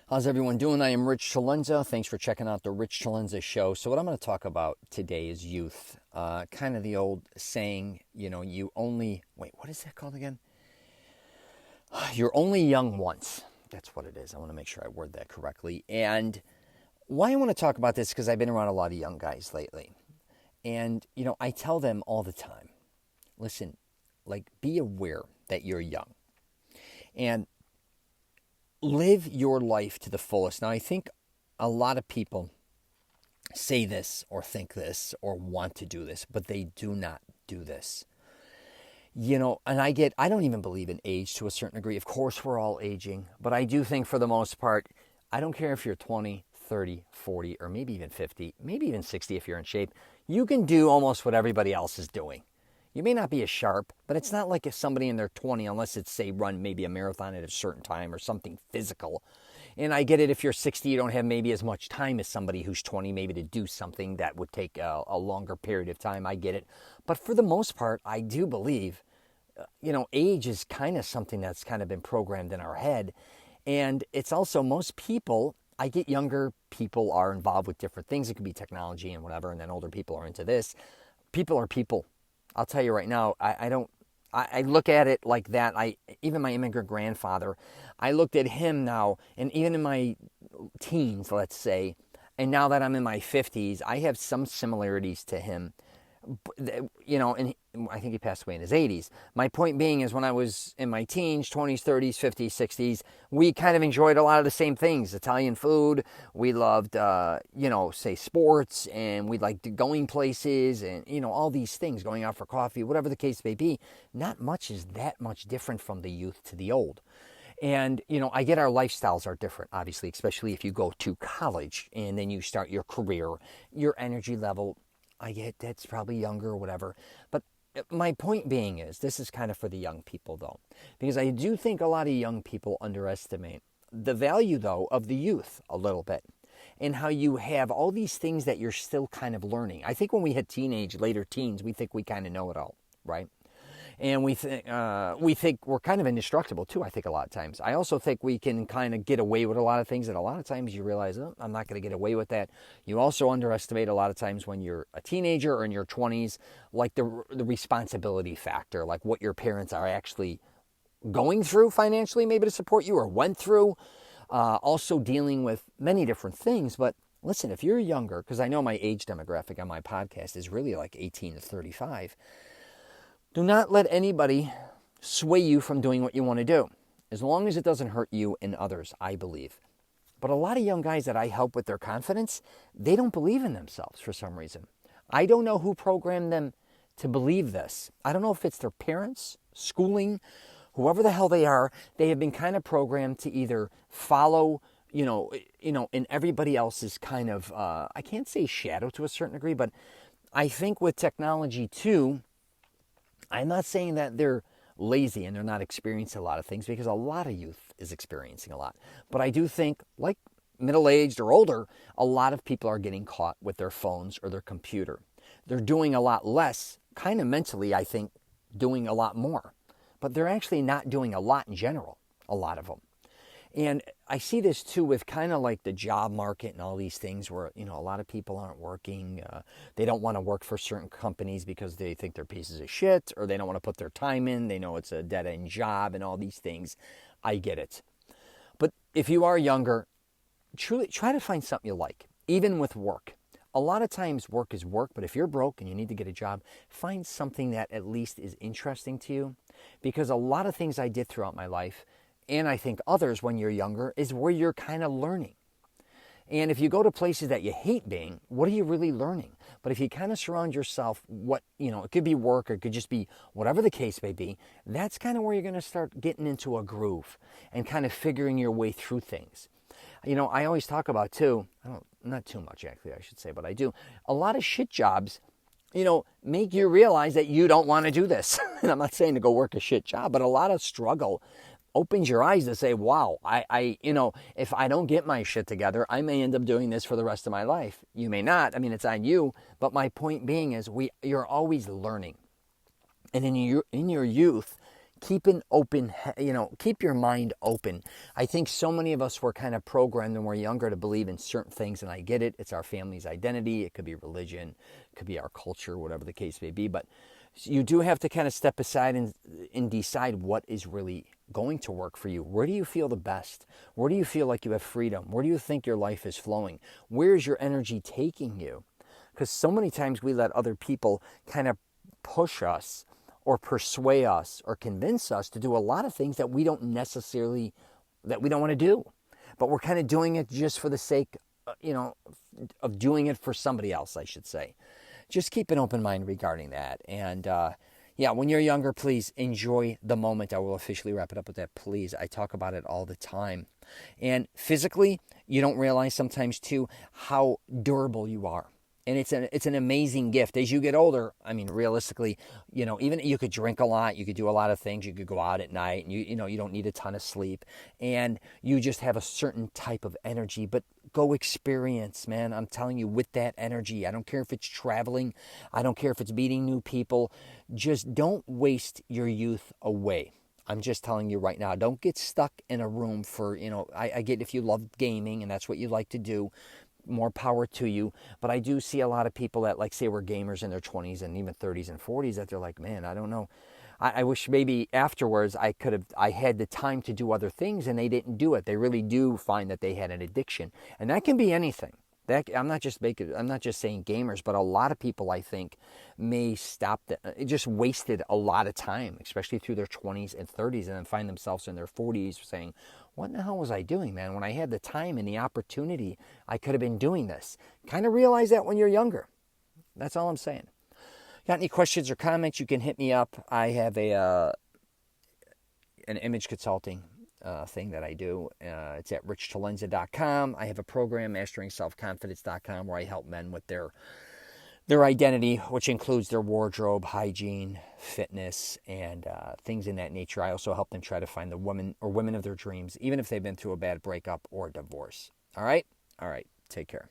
How's everyone doing? I am Rich Chalenza. Thanks for checking out the Rich Chalenza Show. So what I'm going to talk about today is youth. Kind of the old saying, you only... Wait, what is that called again? You're only young once. That's what it is. I want to make sure I word that correctly. And why I want to talk about this is because I've been around a lot of young guys lately. And, I tell them all the time, listen, be aware that you're young. And live your life to the fullest. Now, I think a lot of people say this or think this or want to do this, but they do not do this. And I don't even believe in age to a certain degree. Of course, we're all aging, but I do think for the most part, I don't care if you're 20, 30, 40, or maybe even 50, maybe even 60 if you're in shape. You can do almost what everybody else is doing. You may not be as sharp, but it's not like if somebody in their 20, unless it's, say, run maybe a marathon at a certain time or something physical. And I get it, if you're 60, you don't have maybe as much time as somebody who's 20 maybe to do something that would take a longer period of time. I get it. But for the most part, I do believe, age is kind of something that's kind of been programmed in our head. And it's also most people, I get younger people are involved with different things. It could be technology and whatever, and then older people are into this. People are people. I'll tell you right now, I look at it like that. Even my immigrant grandfather, I looked at him now, and even in my teens, let's say, and now that I'm in my 50s, I have some similarities to him. And I think he passed away in his 80s. My point being is when I was in my teens, 20s, 30s, 50s, 60s, we kind of enjoyed a lot of the same things. Italian food, we loved, say sports, and we liked going places and, all these things, going out for coffee, whatever the case may be. Not much is that much different from the youth to the old. And, I get our lifestyles are different, obviously, especially if you go to college and then you start your career, your energy level. I get that's probably younger or whatever. But my point being is, this is kind of for the young people, though. Because I do think a lot of young people underestimate the value, though, of the youth a little bit. And how you have all these things that you're still kind of learning. I think when we hit later teens, we think we kind of know it all, right? And we think we're kind of indestructible too, I think a lot of times. I also think we can kind of get away with a lot of things, and a lot of times you realize, oh, I'm not going to get away with that. You also underestimate a lot of times when you're a teenager or in your 20s, like the responsibility factor, like what your parents are actually going through financially maybe to support you or went through. Also dealing with many different things. But listen, if you're younger, because I know my age demographic on my podcast is really like 18 to 35, do not let anybody sway you from doing what you want to do, as long as it doesn't hurt you and others, I believe. But a lot of young guys that I help with their confidence, they don't believe in themselves for some reason. I don't know who programmed them to believe this. I don't know if it's their parents, schooling, whoever the hell they are. They have been kind of programmed to either follow, in everybody else's kind of, I can't say shadow to a certain degree, but I think with technology too, I'm not saying that they're lazy and they're not experiencing a lot of things, because a lot of youth is experiencing a lot. But I do think, like middle-aged or older, a lot of people are getting caught with their phones or their computer. They're doing a lot less, kind of mentally, I think, doing a lot more. But they're actually not doing a lot in general, a lot of them. And I see this too with kind of like the job market and all these things where, a lot of people aren't working. They don't want to work for certain companies because they think they're pieces of shit, or they don't want to put their time in. They know it's a dead-end job and all these things. I get it. But if you are younger, truly try to find something you like, even with work. A lot of times work is work, but if you're broke and you need to get a job, find something that at least is interesting to you. Because a lot of things I did throughout my life, and I think others when you're younger, is where you're kind of learning. And if you go to places that you hate being, what are you really learning? But if you kind of surround yourself, it could be work or it could just be whatever the case may be, that's kind of where you're going to start getting into a groove and kind of figuring your way through things. I always talk about too, not too much actually I should say, but I do, a lot of shit jobs, make you realize that you don't want to do this. And I'm not saying to go work a shit job, but a lot of struggle opens your eyes to say, wow, if I don't get my shit together, I may end up doing this for the rest of my life. You may not. I mean, it's on you. But my point being is you're always learning. And in your youth, keep an open, keep your mind open. I think so many of us were kind of programmed when we're younger to believe in certain things, and I get it. It's our family's identity. It could be religion, it could be our culture, whatever the case may be. But you do have to kind of step aside and decide what is really going to work for you. Where do you feel the best? Where do you feel like you have freedom? Where do you think your life is flowing? Where is your energy taking you? Because so many times we let other people kind of push us or persuade us or convince us to do a lot of things that we don't want to do. But we're kind of doing it just for the sake, of doing it for somebody else, I should say. Just keep an open mind regarding that. And when you're younger, please enjoy the moment. I will officially wrap it up with that, please. I talk about it all the time. And physically, you don't realize sometimes, too, how durable you are. And it's an amazing gift. As you get older, I mean, realistically, even you could drink a lot, you could do a lot of things, you could go out at night, and you don't need a ton of sleep, and you just have a certain type of energy. But go experience, man. I'm telling you, with that energy. I don't care if it's traveling, I don't care if it's meeting new people. Just don't waste your youth away. I'm just telling you right now, don't get stuck in a room for, I get if you love gaming and that's what you like to do, more power to you. But I do see a lot of people that, like, say, were gamers in their 20s and even 30s and 40s that they're like, man, I don't know. I wish maybe afterwards I had the time to do other things, and they didn't do it. They really do find that they had an addiction. And that can be anything. I'm not just saying gamers, but a lot of people, I think, may just wasted a lot of time, especially through their 20s and 30s, and then find themselves in their 40s saying, what in the hell was I doing, man? When I had the time and the opportunity, I could have been doing this. Kind of realize that when you're younger. That's all I'm saying. Got any questions or comments, you can hit me up. I have an image consulting thing that I do. It's at richtalenza.com. I have a program, masteringselfconfidence.com, where I help men with their identity, which includes their wardrobe, hygiene, fitness, and things in that nature. I also help them try to find the woman or women of their dreams, even if they've been through a bad breakup or divorce. All right? All right. Take care.